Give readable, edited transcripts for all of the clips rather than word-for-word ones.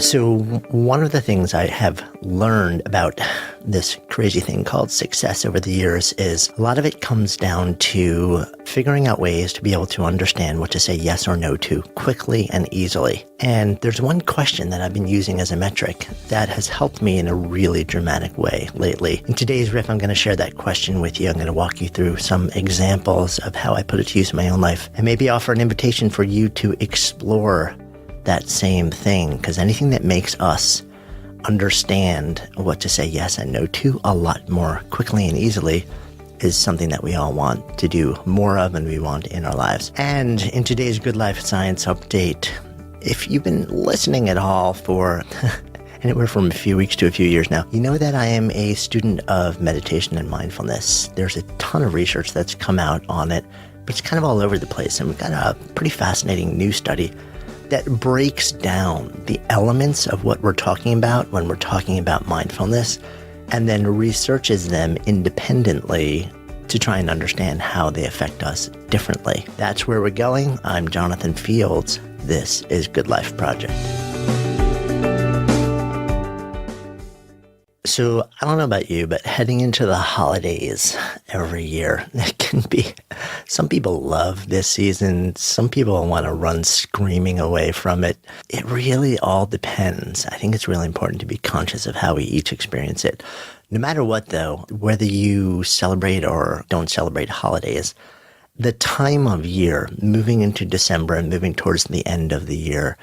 So one of the things I have learned about this crazy thing called success over the years is a lot of it comes down to figuring out ways to be able to understand what to say yes or no to quickly and easily. And there's one question that I've been using as a metric that has helped me in a really dramatic way lately. In today's riff, I'm going to share that question with you. I'm going to walk you through some examples of how I put it to use in my own life and maybe offer an invitation for you to explore that same thing, because anything that makes us understand what to say yes and no to a lot more quickly and easily is something that we all want to do more of and we want in our lives. And in today's Good Life Science Update, if you've been listening at all for anywhere from a few weeks to a few years now, you know that I am a student of meditation and mindfulness. There's a ton of research that's come out on it, but it's kind of all over the place. And we've got a pretty fascinating new study that breaks down the elements of what we're talking about when we're talking about mindfulness and then researches them independently to try and understand how they affect us differently. That's where we're going. I'm Jonathan Fields. This is Good Life Project. So I don't know about you, but heading into the holidays every year, it can be, some people love this season. Some people want to run screaming away from it. It really all depends. I think it's really important to be conscious of how we each experience it. No matter what, though, whether you celebrate or don't celebrate holidays, the time of year, moving into December and moving towards the end of the year,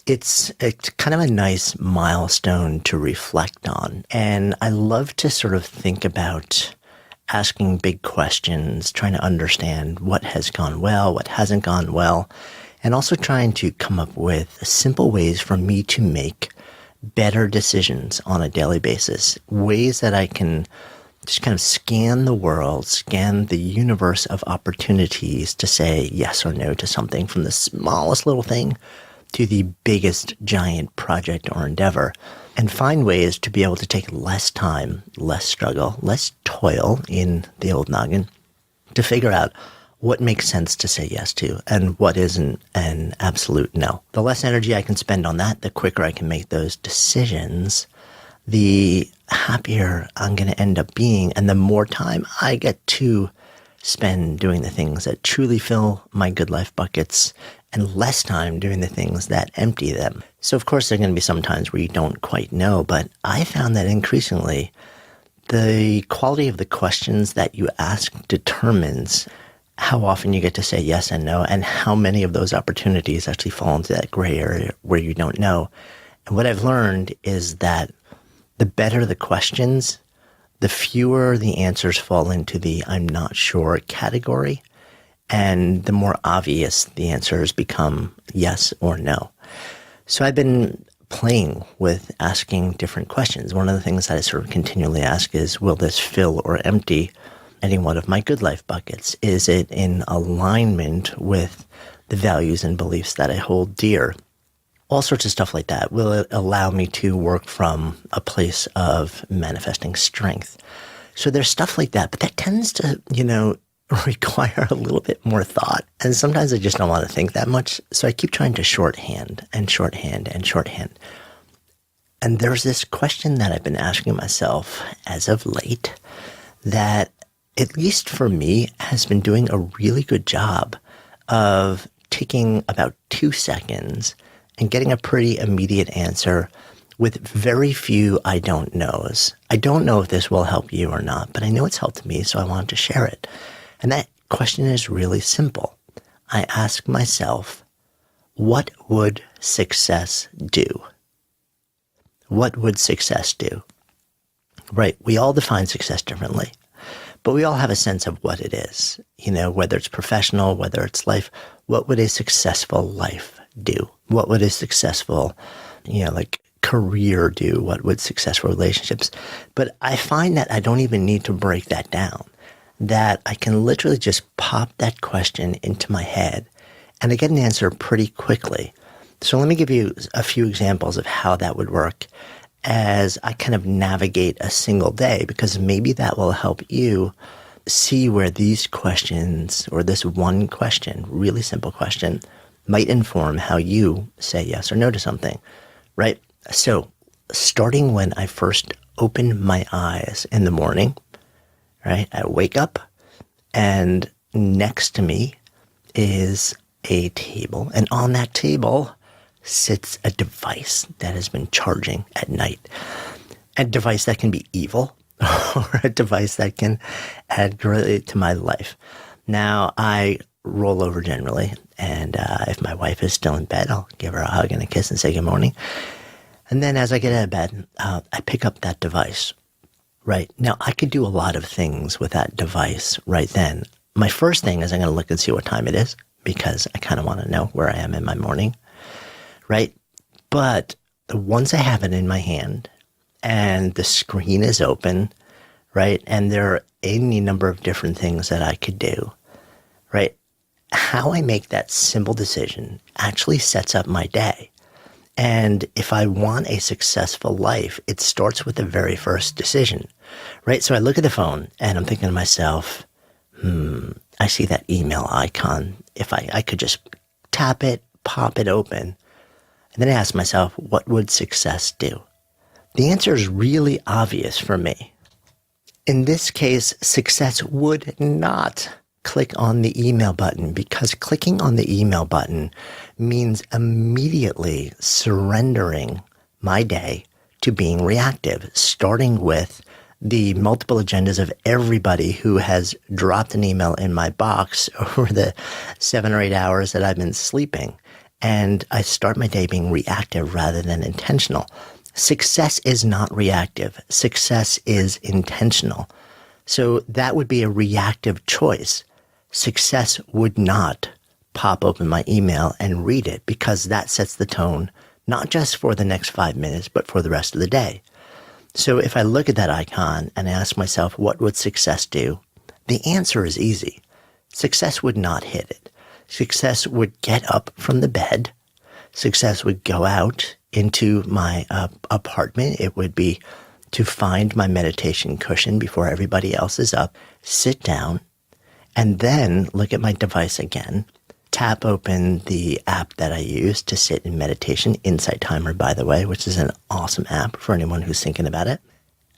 it's kind of a nice milestone to reflect on. And I love to sort of think about asking big questions, trying to understand what has gone well, what hasn't gone well, and also trying to come up with simple ways for me to make better decisions on a daily basis, ways that I can just kind of scan the world, scan the universe of opportunities to say yes or no to something, from the smallest little thing to the biggest giant project or endeavor, and find ways to be able to take less time, less struggle, less toil in the old noggin to figure out what makes sense to say yes to and what isn't an absolute no. The less energy I can spend on that, the quicker I can make those decisions, the happier I'm going to end up being, and the more time I get to spend doing the things that truly fill my good life buckets and less time doing the things that empty them. So of course there are going to be some times where you don't quite know, but I found that increasingly the quality of the questions that you ask determines how often you get to say yes and no, and how many of those opportunities actually fall into that gray area where you don't know. And what I've learned is that the better the questions, the fewer the answers fall into the I'm not sure category, and the more obvious the answers become yes or no. So I've been playing with asking different questions. One of the things that I sort of continually ask is, will this fill or empty any one of my good life buckets? Is it in alignment with the values and beliefs that I hold dear? All sorts of stuff like that. Will it allow me to work from a place of manifesting strength? So there's stuff like that, but that tends to, require a little bit more thought. And sometimes I just don't want to think that much. So I keep trying to shorthand and shorthand and shorthand. And there's this question that I've been asking myself as of late that, at least for me, has been doing a really good job of taking about 2 seconds and getting a pretty immediate answer with very few I don't knows. I don't know if this will help you or not, but I know it's helped me, so I wanted to share it. And that question is really simple. I ask myself, what would success do? What would success do? Right, we all define success differently, but we all have a sense of what it is. Whether it's professional, whether it's life, what would a successful life do? What would a successful, career do? What would successful relationships? But I find that I don't even need to break that down, that I can literally just pop that question into my head and I get an answer pretty quickly. So let me give you a few examples of how that would work as I kind of navigate a single day, because maybe that will help you see where these questions, or this one question, really simple question, might inform how you say yes or no to something, right? So starting when I first open my eyes in the morning, right? I wake up and next to me is a table. And on that table sits a device that has been charging at night. A device that can be evil or a device that can add greatly to my life. Now, I roll over generally, and if my wife is still in bed, I'll give her a hug and a kiss and say good morning. And then as I get out of bed, I pick up that device. Right. Now, I could do a lot of things with that device right then. My first thing is I'm going to look and see what time it is because I kind of want to know where I am in my morning. Right. But once I have it in my hand and the screen is open, right, and there are any number of different things that I could do, right, how I make that simple decision actually sets up my day. And if I want a successful life, it starts with the very first decision, right? So I look at the phone and I'm thinking to myself, I see that email icon. If I could just tap it, pop it open. And then I ask myself, what would success do? The answer is really obvious for me. In this case, success would not click on the email button because clicking on the email button means immediately surrendering my day to being reactive, starting with the multiple agendas of everybody who has dropped an email in my box over the 7 or 8 hours that I've been sleeping. And I start my day being reactive rather than intentional. Success is not reactive. Success is intentional. So that would be a reactive choice. Success would not pop open my email and read it because that sets the tone, not just for the next 5 minutes, but for the rest of the day. So if I look at that icon and ask myself, what would success do? The answer is easy. Success would not hit it. Success would get up from the bed. Success would go out into my apartment. It would be to find my meditation cushion before everybody else is up, sit down, and then look at my device again, tap open the app that I use to sit in meditation, Insight Timer, by the way, which is an awesome app for anyone who's thinking about it.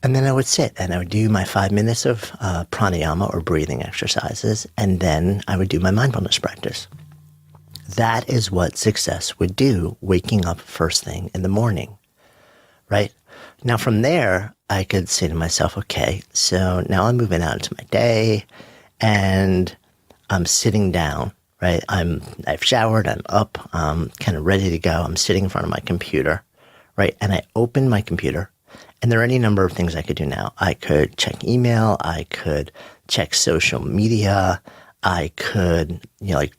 And then I would sit and I would do my 5 minutes of pranayama or breathing exercises, and then I would do my mindfulness practice. That is what success would do, waking up first thing in the morning, right? Now from there, I could say to myself, okay, so now I'm moving out into my day and I'm sitting down, right? I've showered, I'm up, I'm kind of ready to go. I'm sitting in front of my computer, right? And I open my computer and there are any number of things I could do now. I could check email, I could check social media, I could,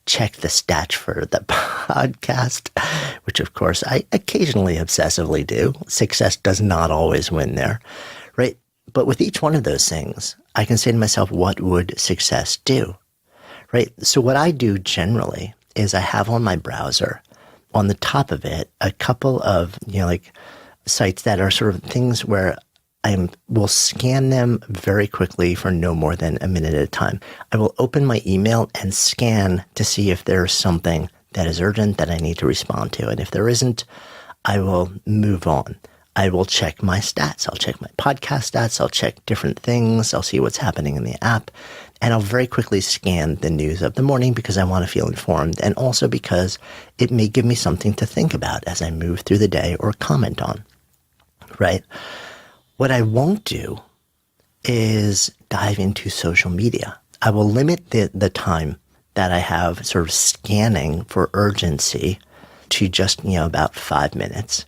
check the stats for the podcast, which of course I occasionally obsessively do. Success does not always win there, right? But with each one of those things, I can say to myself, what would success do, right? So what I do generally is I have on my browser, on the top of it, a couple of, sites that are sort of things where I will scan them very quickly for no more than a minute at a time. I will open my email and scan to see if there's something that is urgent that I need to respond to. And if there isn't, I will move on. I will check my stats. I'll check my podcast stats. I'll check different things. I'll see what's happening in the app. And I'll very quickly scan the news of the morning because I want to feel informed and also because it may give me something to think about as I move through the day or comment on, right? What I won't do is dive into social media. I will limit the time that I have sort of scanning for urgency to just, about 5 minutes.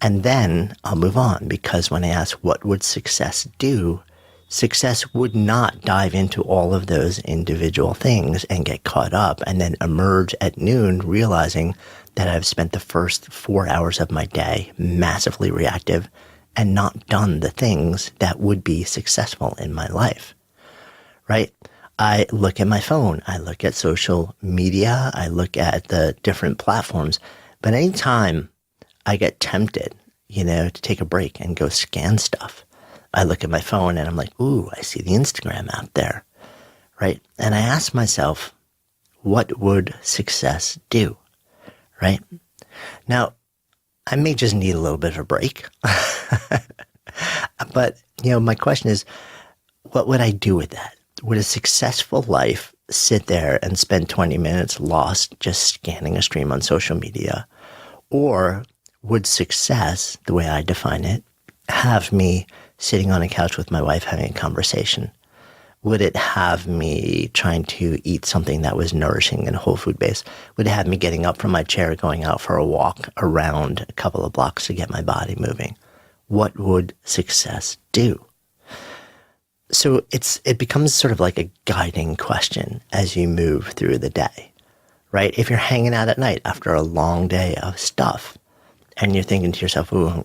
And then I'll move on because when I ask what would success do, success would not dive into all of those individual things and get caught up and then emerge at noon realizing that I've spent the first 4 hours of my day massively reactive and not done the things that would be successful in my life, right? I look at my phone, I look at social media, I look at the different platforms, but anytime I get tempted, to take a break and go scan stuff, I look at my phone and I'm like, ooh, I see the Instagram out there, right? And I ask myself, what would success do, right? Now, I may just need a little bit of a break. But, my question is, what would I do with that? Would a successful life sit there and spend 20 minutes lost just scanning a stream on social media? Or would success, the way I define it, have me sitting on a couch with my wife having a conversation? Would it have me trying to eat something that was nourishing and whole food based? Would it have me getting up from my chair, going out for a walk around a couple of blocks to get my body moving? What would success do? So it becomes sort of like a guiding question as you move through the day, right? If you're hanging out at night after a long day of stuff and you're thinking to yourself, ooh,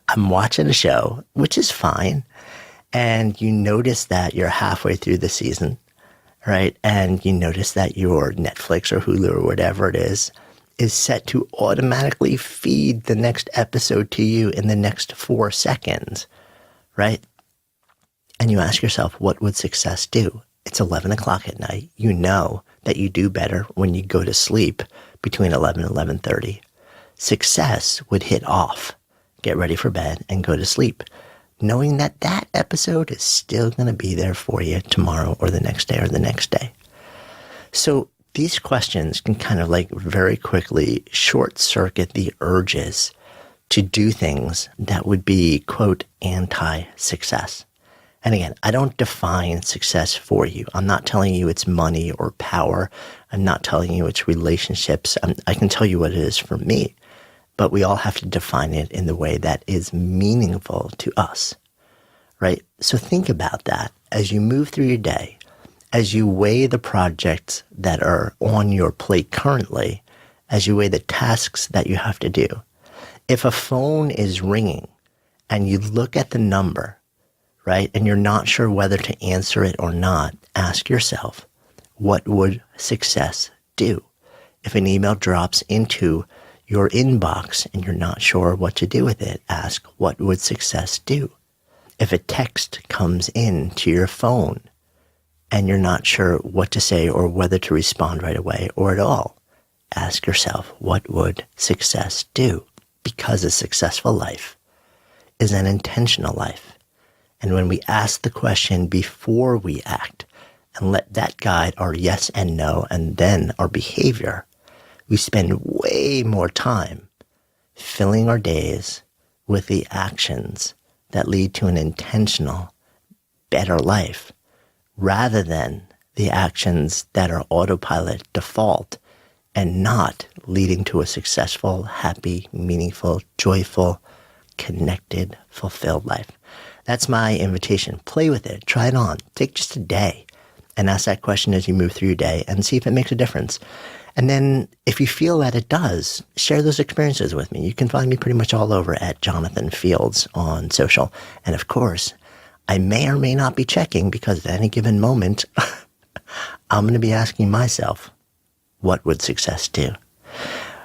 I'm watching a show, which is fine. And you notice that you're halfway through the season, right? And you notice that your Netflix or Hulu or whatever it is set to automatically feed the next episode to you in the next 4 seconds, right? And you ask yourself, what would success do? It's 11 o'clock at night. You know that you do better when you go to sleep between 11 and 11:30. Success would hit off, get ready for bed, and go to sleep, knowing that that episode is still going to be there for you tomorrow or the next day or the next day. So these questions can kind of like very quickly short circuit the urges to do things that would be, quote, anti-success. And again, I don't define success for you. I'm not telling you it's money or power. I'm not telling you it's relationships. I can tell you what it is for me, but we all have to define it in the way that is meaningful to us, right? So think about that as you move through your day, as you weigh the projects that are on your plate currently, as you weigh the tasks that you have to do. If a phone is ringing and you look at the number, right, and you're not sure whether to answer it or not, ask yourself, what would success do? If an email drops into your inbox and you're not sure what to do with it, ask, what would success do? If a text comes in to your phone and you're not sure what to say or whether to respond right away or at all, ask yourself, what would success do? Because a successful life is an intentional life. And when we ask the question before we act and let that guide our yes and no and then our behavior, we spend way more time filling our days with the actions that lead to an intentional, better life, rather than the actions that are autopilot default and not leading to a successful, happy, meaningful, joyful, connected, fulfilled life. That's my invitation. Play with it. Try it on. Take just a day and ask that question as you move through your day and see if it makes a difference. And then if you feel that it does, share those experiences with me. You can find me pretty much all over at Jonathan Fields on social. And of course, I may or may not be checking because at any given moment, I'm going to be asking myself, what would success do?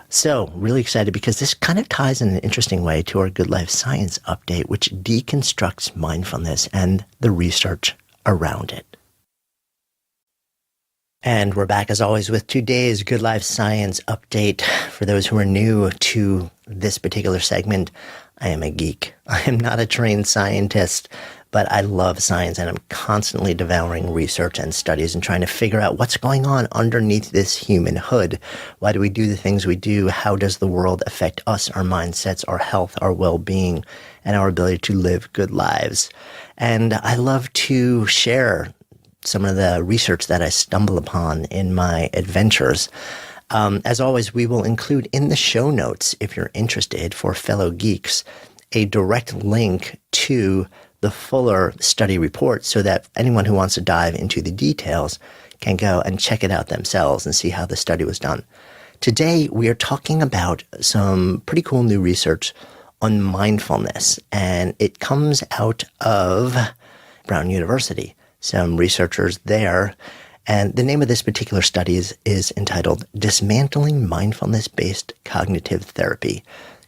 So really excited because this kind of ties in an interesting way to our Good Life Science update, which deconstructs mindfulness and the research around it. And we're back as always with today's Good Life Science update. For those who are new to this particular segment, I am a geek. I am not a trained scientist, but I love science and I'm constantly devouring research and studies and trying to figure out what's going on underneath this human hood. Why do we do the things we do? How does the world affect us, our mindsets, our health, our well-being, and our ability to live good lives? And I love to share some of the research that I stumble upon in my adventures. As always, we will include in the show notes, if you're interested, for fellow geeks, a direct link to the fuller study report so that anyone who wants to dive into the details can go and check it out themselves and see how the study was done. Today, we are talking about some pretty cool new research on mindfulness, and it comes out of Brown University. Some researchers there, and the name of this particular study is entitled Dismantling Mindfulness-Based Cognitive Therapy,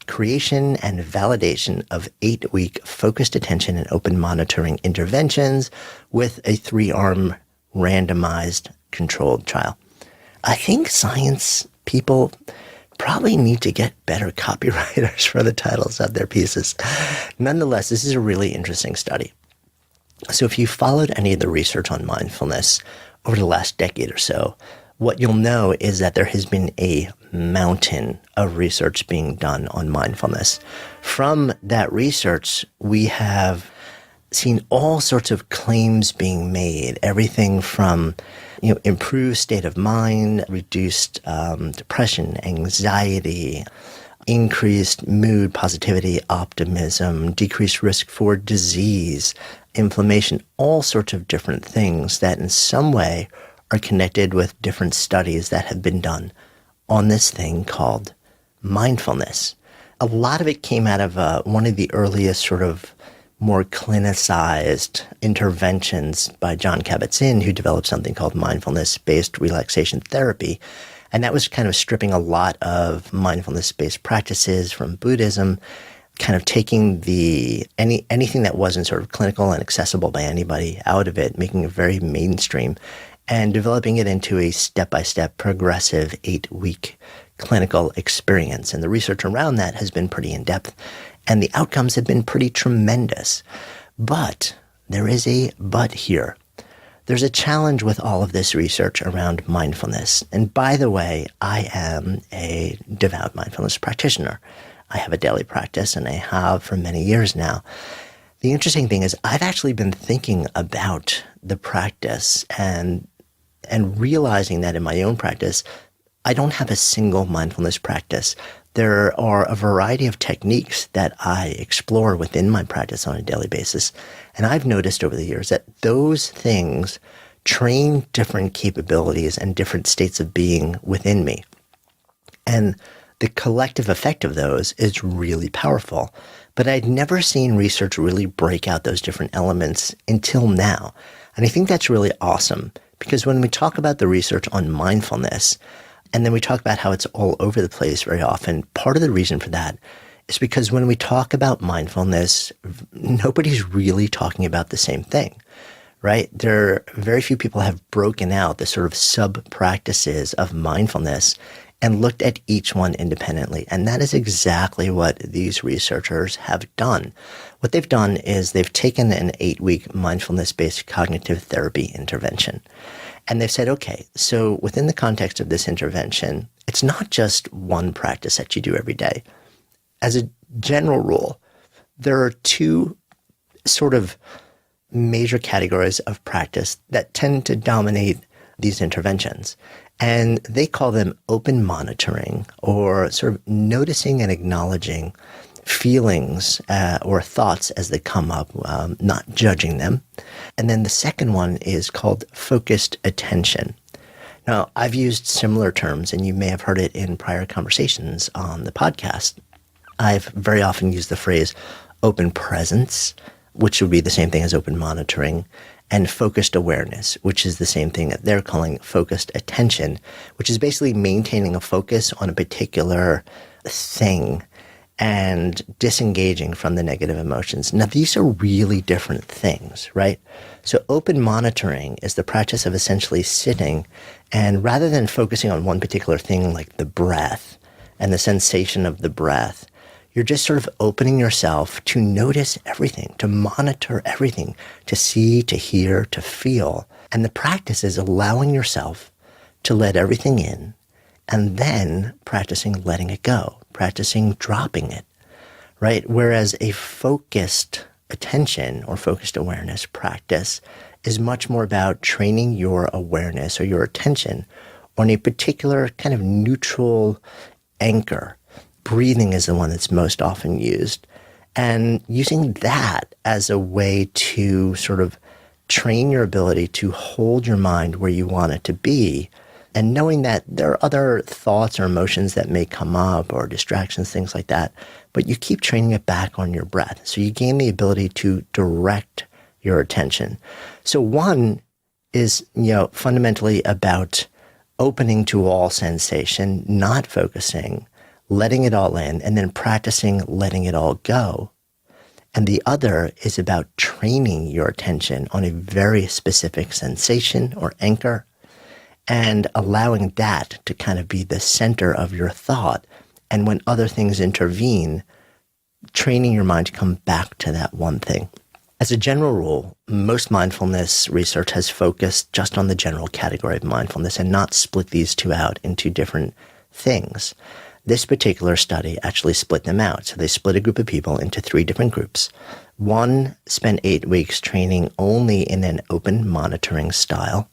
Creation and Validation of 8-Week Focused Attention and Open Monitoring Interventions with a 3-arm randomized controlled trial. I think science people probably need to get better copywriters for the titles of their pieces. Nonetheless, this is a really interesting study. So if you followed any of the research on mindfulness over the last decade or so, what you'll know is that there has been a mountain of research being done on mindfulness. From that research, we have seen all sorts of claims being made, everything from improved state of mind, reduced depression, anxiety, increased mood, positivity, optimism, decreased risk for disease, inflammation, all sorts of different things that in some way are connected with different studies that have been done on this thing called mindfulness. A lot of it came out of one of the earliest sort of more clinicized interventions by Jon Kabat-Zinn, who developed something called mindfulness-based relaxation therapy. And that was kind of stripping a lot of mindfulness-based practices from Buddhism, kind of taking anything that wasn't sort of clinical and accessible by anybody out of it, making it very mainstream, and developing it into a step-by-step progressive 8-week clinical experience. And the research around that has been pretty in-depth, and the outcomes have been pretty tremendous. But there is a but here. There's a challenge with all of this research around mindfulness. And by the way, I am a devout mindfulness practitioner. I have a daily practice, and I have for many years now. The interesting thing is I've actually been thinking about the practice and realizing that in my own practice, I don't have a single mindfulness practice. There are a variety of techniques that I explore within my practice on a daily basis. And I've noticed over the years that those things train different capabilities and different states of being within me. And the collective effect of those is really powerful. But I'd never seen research really break out those different elements until now. And I think that's really awesome, because when we talk about the research on mindfulness, and then we talk about how it's all over the place very often, part of the reason for that is because when we talk about mindfulness, nobody's really talking about the same thing, right? Very few people have broken out the sort of sub-practices of mindfulness and looked at each one independently. And that is exactly what these researchers have done. What they've done is they've taken an 8-week mindfulness-based cognitive therapy intervention. And they've said, okay, so within the context of this intervention, it's not just one practice that you do every day. As a general rule, there are two sort of major categories of practice that tend to dominate these interventions. And they call them open monitoring, or sort of noticing and acknowledging feelings or thoughts as they come up, not judging them. And then the second one is called focused attention. Now, I've used similar terms, and you may have heard it in prior conversations on the podcast. I've very often used the phrase open presence, which would be the same thing as open monitoring, and focused awareness, which is the same thing that they're calling focused attention, which is basically maintaining a focus on a particular thing and disengaging from the negative emotions. Now, these are really different things, right? So open monitoring is the practice of essentially sitting, and rather than focusing on one particular thing like the breath and the sensation of the breath, you're just sort of opening yourself to notice everything, to monitor everything, to see, to hear, to feel. And the practice is allowing yourself to let everything in, and then practicing letting it go, practicing dropping it, right? Whereas a focused attention or focused awareness practice is much more about training your awareness or your attention on a particular kind of neutral anchor. Breathing is the one that's most often used, and using that as a way to sort of train your ability to hold your mind where you want it to be, and knowing that there are other thoughts or emotions that may come up or distractions, things like that, but you keep training it back on your breath. So you gain the ability to direct your attention. So one is, fundamentally about opening to all sensation, not focusing, letting it all in, and then practicing letting it all go. And the other is about training your attention on a very specific sensation or anchor, and allowing that to kind of be the center of your thought. And when other things intervene, training your mind to come back to that one thing. As a general rule, most mindfulness research has focused just on the general category of mindfulness and not split these two out into different things. This particular study actually split them out. So they split a group of people into 3 different groups. One spent 8 weeks training only in an open monitoring style.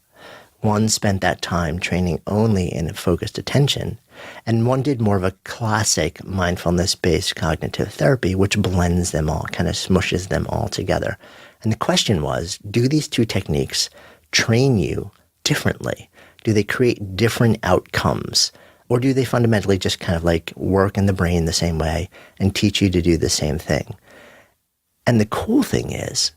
One spent that time training only in focused attention. And one did more of a classic mindfulness-based cognitive therapy, which blends them all, kind of smushes them all together. And the question was, do these 2 techniques train you differently? Do they create different outcomes? Or do they fundamentally just kind of like work in the brain the same way and teach you to do the same thing? And the cool thing is,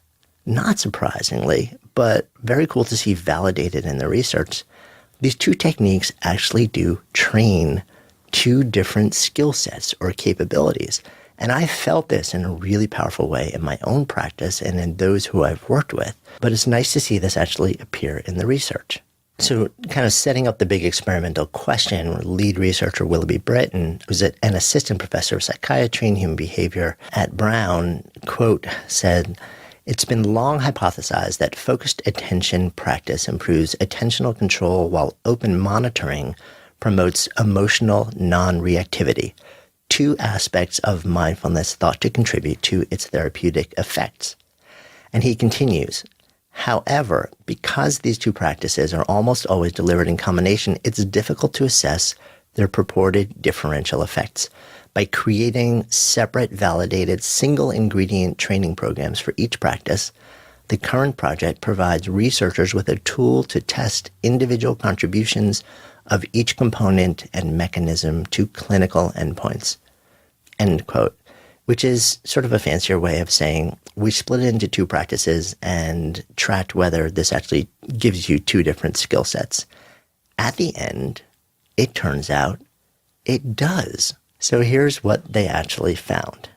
not surprisingly, but very cool to see validated in the research, these 2 techniques actually do train 2 different skill sets or capabilities. And I felt this in a really powerful way in my own practice and in those who I've worked with. But it's nice to see this actually appear in the research. So kind of setting up the big experimental question, lead researcher Willoughby Britton, who's an assistant professor of psychiatry and human behavior at Brown, quote, said, "It's been long hypothesized that focused attention practice improves attentional control while open monitoring promotes emotional non-reactivity, 2 aspects of mindfulness thought to contribute to its therapeutic effects." And he continues, "However, because these 2 practices are almost always delivered in combination, it's difficult to assess their purported differential effects. By creating separate, validated, single-ingredient training programs for each practice, the current project provides researchers with a tool to test individual contributions of each component and mechanism to clinical endpoints." End quote. Which is sort of a fancier way of saying we split it into 2 practices and tracked whether this actually gives you 2 different skill sets. At the end, it turns out it does. So here's what they actually found.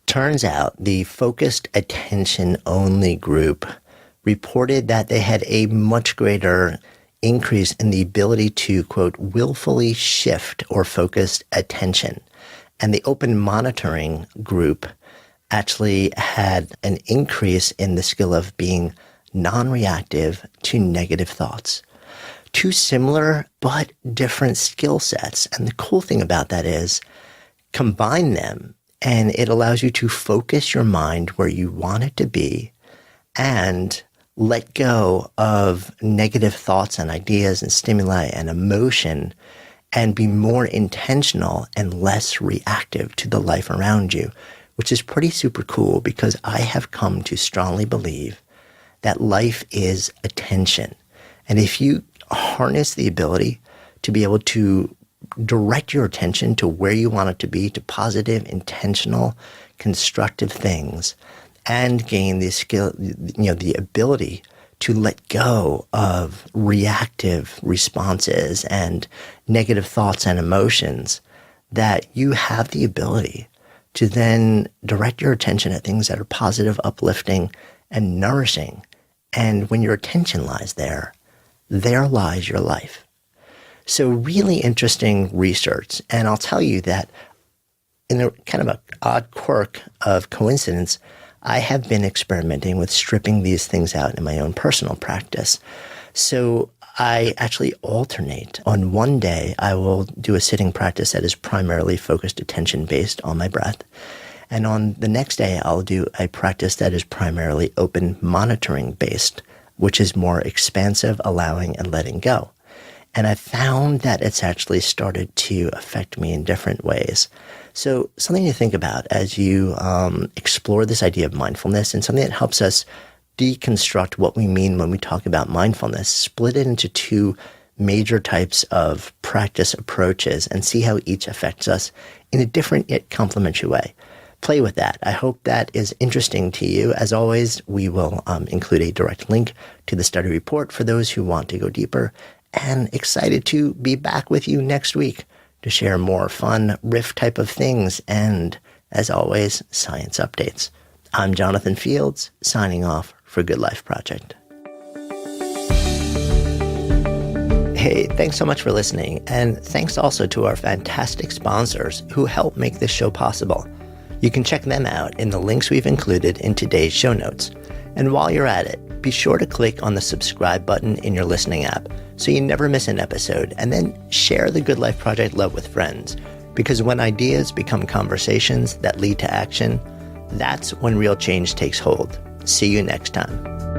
Turns out the focused attention-only group reported that they had a much greater increase in the ability to, quote, willfully shift or focus attention. And the open monitoring group actually had an increase in the skill of being non-reactive to negative thoughts. 2 similar but different skill sets. And the cool thing about that is combine them and it allows you to focus your mind where you want it to be and let go of negative thoughts and ideas and stimuli and emotion and be more intentional and less reactive to the life around you, which is pretty super cool because I have come to strongly believe that life is attention. And if you harness the ability to be able to direct your attention to where you want it to be, to positive, intentional, constructive things, and gain the skill, the ability to let go of reactive responses and negative thoughts and emotions, that you have the ability to then direct your attention at things that are positive, uplifting, and nourishing. And when your attention lies there, there lies your life. So really interesting research. And I'll tell you that in a kind of an odd quirk of coincidence, I have been experimenting with stripping these things out in my own personal practice. So I actually alternate. On one day, I will do a sitting practice that is primarily focused attention based on my breath. And on the next day, I'll do a practice that is primarily open monitoring based, which is more expansive, allowing and letting go. And I found that it's actually started to affect me in different ways. So something to think about as you explore this idea of mindfulness, and something that helps us deconstruct what we mean when we talk about mindfulness, split it into 2 major types of practice approaches and see how each affects us in a different yet complementary way. Play with that. I hope that is interesting to you. As always, we will include a direct link to the study report for those who want to go deeper, and excited to be back with you next week to share more fun riff type of things and, as always, science updates. I'm Jonathan Fields, signing off for Good Life Project. Hey, thanks so much for listening. And thanks also to our fantastic sponsors who help make this show possible. You can check them out in the links we've included in today's show notes. And while you're at it, be sure to click on the subscribe button in your listening app so you never miss an episode, and then share the Good Life Project love with friends. Because when ideas become conversations that lead to action, that's when real change takes hold. See you next time.